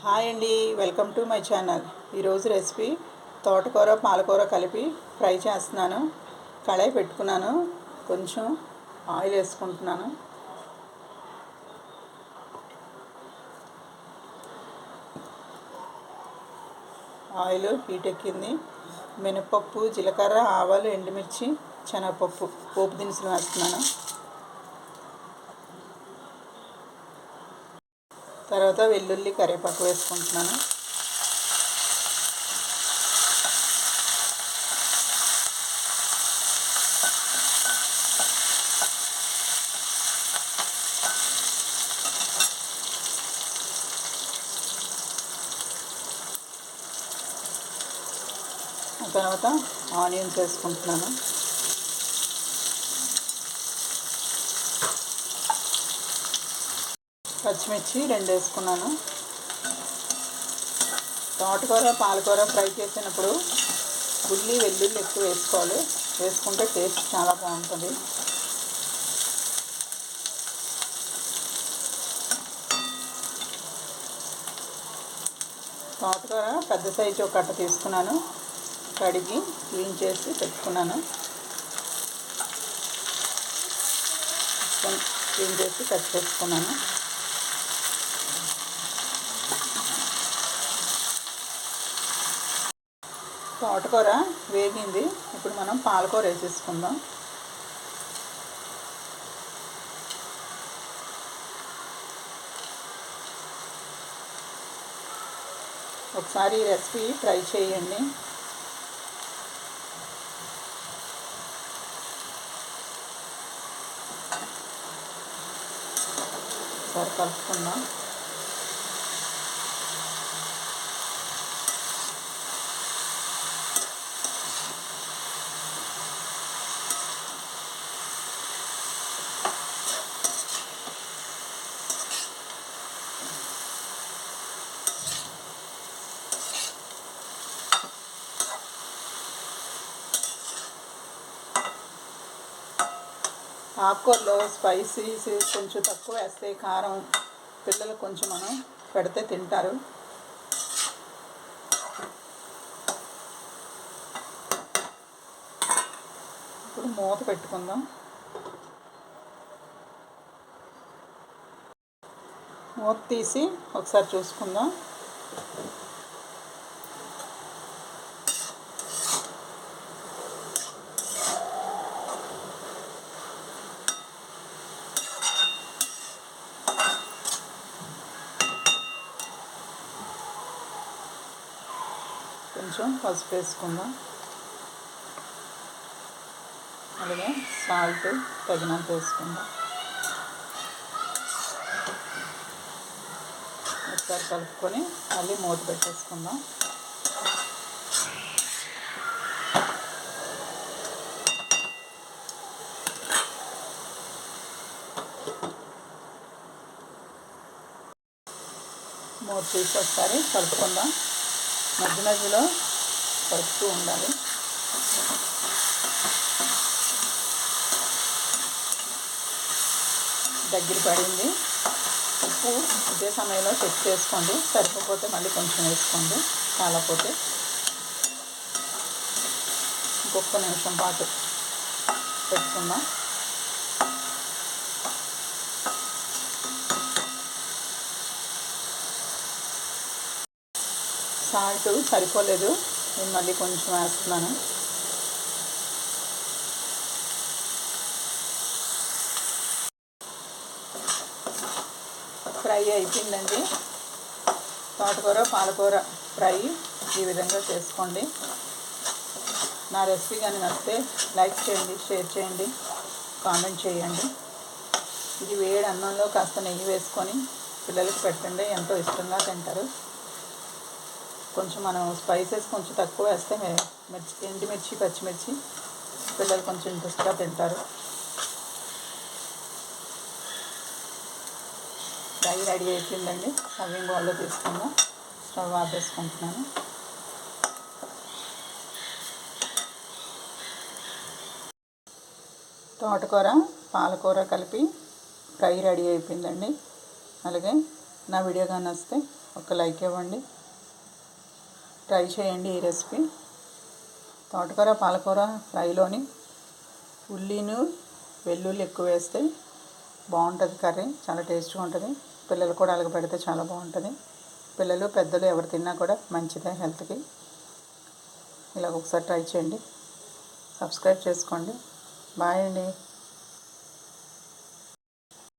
Hi అండి, welcome to my channel. ఈరోజు recipe తోటకూర పాలకూర కలిపి ఫ్రై చేస్తున్నాను. కళాయి పెట్టుకున్నాను, కొంచెం ఆయిల్ వేసుకుంటున్నాను. ఆయిల్ హీట్ ఎక్కింది. మినపప్పు, జీలకర్ర, ఆవాలు, ఎండుమిర్చి, శనగపప్పు పోపు దినుసులు వేస్తున్నాను. తర్వాత వెల్లుల్లి, కరివేపాకు వేసుకుంటున్నాను. తర్వాత ఆనియన్స్ వేసుకుంటున్నాను. పచ్చిమిర్చి 2 వేసుకున్నాను. తోటకూర పాలకూర ఫ్రై చేసినప్పుడు వెల్లుల్లి ఎక్కువ వేసుకోవాలి. వేసుకుంటే టేస్ట్ చాలా బాగుంటుంది. తోటకూర పెద్ద సైజు ఒక కట్ట తీసుకున్నాను. కడిగి క్లీన్ చేసి పెట్టుకున్నాను. క్లీన్ చేసి కట్ చేసుకున్నాను. తోటకూర వేగింది. ఇప్పుడు మనం పాలకూర వేసేసుకుందాం. ఒకసారి ఈ రెసిపీ ట్రై చేయండి. ఒకసారి కలుపుకుందాం. ఆకుకూరలో స్పైసీస్ కొంచెం తక్కువ వేస్తే కారం పిల్లలు కొంచెం మనం పెడితే తింటారు. ఇప్పుడు మూత పెట్టుకుందాం. మూత తీసి ఒకసారి చూసుకుందాం. కొంచెం పసుపు వేసుకుందాం. అలాగే సాల్ట్ తగినంత వేసుకుందాం. ఒకసారి కలుపుకొని మళ్ళీ మూత పెట్టేసుకుందాం. మూత తీసి ఒకసారి కలుపుకుందాం. మధ్య మధ్యలో కలుపుతూ ఉండాలి. దగ్గర పడింది. ఉప్పు ఇదే సమయంలో చెక్ చేసుకోండి. సరిపోతే మళ్ళీ కొంచెం వేసుకోండి. కాకపోతే ఇంకొక నిమిషం పాటు పెట్టుకుందాం. సాల్ట్ సరిపోలేదు, నేను మళ్ళీ కొంచెం వేస్తున్నాను. ఫ్రై అయిపోయిందండి. తోటకూర పాలకూర ఫ్రై ఈ విధంగా చేసుకోండి. నా రెసిపీ కానీ నచ్చితే లైక్ చేయండి, షేర్ చేయండి, కామెంట్ చేయండి. ఇది వేడి అన్నంలో కాస్త నెయ్యి వేసుకొని పిల్లలకి పెట్టండి, ఎంతో ఇష్టంగా తింటారు. కొంచెం మనం స్పైసెస్ కొంచెం తక్కువ వేస్తే ఎండుమిర్చి, పచ్చిమిర్చి పిల్లలు కొంచెం ఇంట్రెస్ట్గా తింటారు. ఫ్రై రెడీ అయిపోయిందండి. సర్వింగ్ బౌల్లో తీసుకుందాం. స్టవ్ ఆపేసుకుంటున్నాను. తోటకూర పాలకూర కలిపి ఫ్రై రెడీ అయిపోయిందండి. అలాగే నా వీడియో కానీ నచ్చితే ఒక లైక్ ఇవ్వండి. ట్రై చేయండి ఈ రెసిపీ. తోటకూర పాలకూర ఫ్రైలోని ఉల్లిను వెల్లుల్లి ఎక్కువ వేస్తే బాగుంటుంది కర్రీ, చాలా టేస్ట్గా ఉంటుంది. పిల్లలు కూడా అలాగ పెడితే చాలా బాగుంటుంది. పిల్లలు పెద్దలు ఎవరు తిన్నా కూడా మంచిదే హెల్త్కి. ఇలాగ ఒకసారి ట్రై చేయండి. సబ్స్క్రైబ్ చేసుకోండి. బాయ్ అండి.